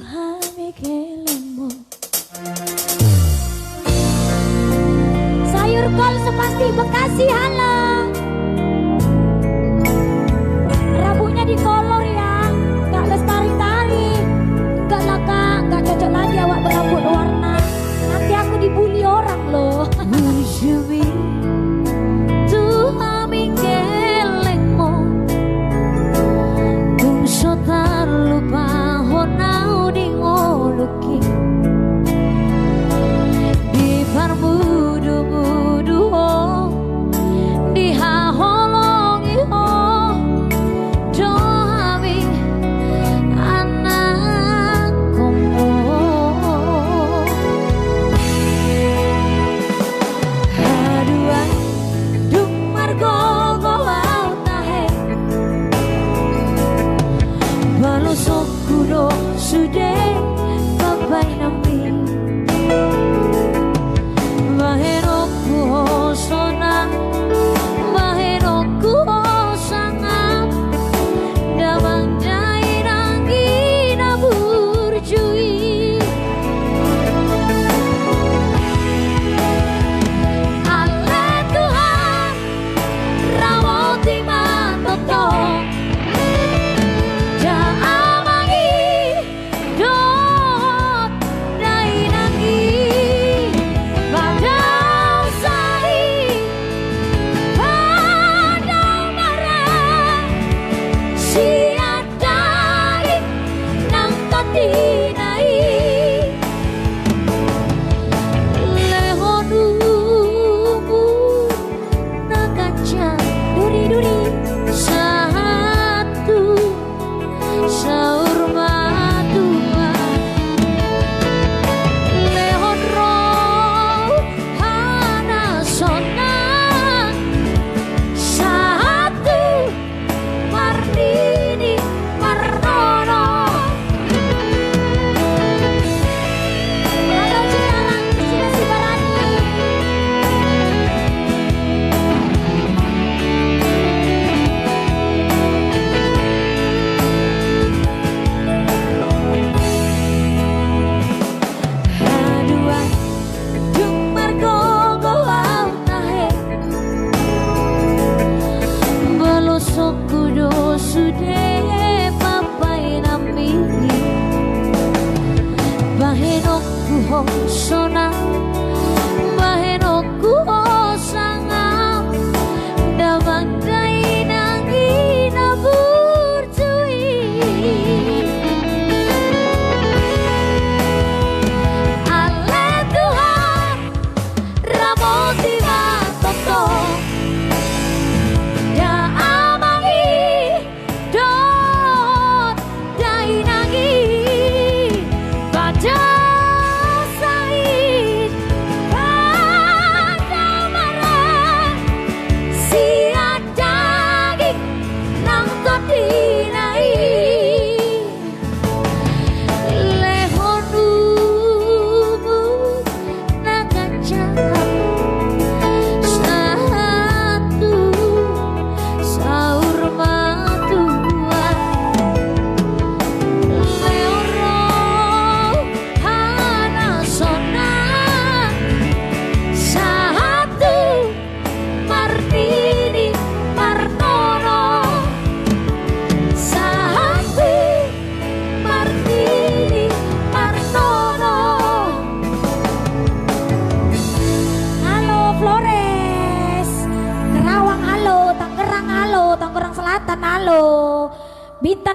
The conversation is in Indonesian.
Tuhan mikelemu. Sayur kol sepasti Bekasi, halo. Rambutnya dikolor ya, gak lestari-tari. Enggak lah kak, gak cocok lagi awak berambut warna. Nanti aku dibully orang loh. Tuhan mikelemu. Tung so tak lupa honau di ngoluki. Di parmudu-mudu ho, di haholongi ho, doami anakku. Haduan dung margo golau tahe, balosok kudo sude kapai nampi. Bahenoku hosona, bahenoku hosangam, damang jai rangi na burjui. Ale Tuhan rawati matoto, jaamangi dot dai nangi. Padang sari, padang marah, siadai nang tatinai. Lehonumu nakaca duri-duri satu saur matua. Lehon roh hana sona satu Marnini Marnono. Halo Cikarang, sini si Barani. Haduan dung margo golau tahe, balosok kudo sude papai nampi. Bahenoku hosona, bahenoku hosangam, damang dai nangi na burjui. Ale Tuhan ramoti matoto, jaamangi dot dai nangi. Baca said pada marah, siadagi nang tatinai. Lehonumu nakaca satu saur matua. Leoro hana sona satu Martini Marnono, satu Martini Marnono. Halo Flores, Kerawang halo, Tangerang halo, Tangerang Selatan halo, Bintan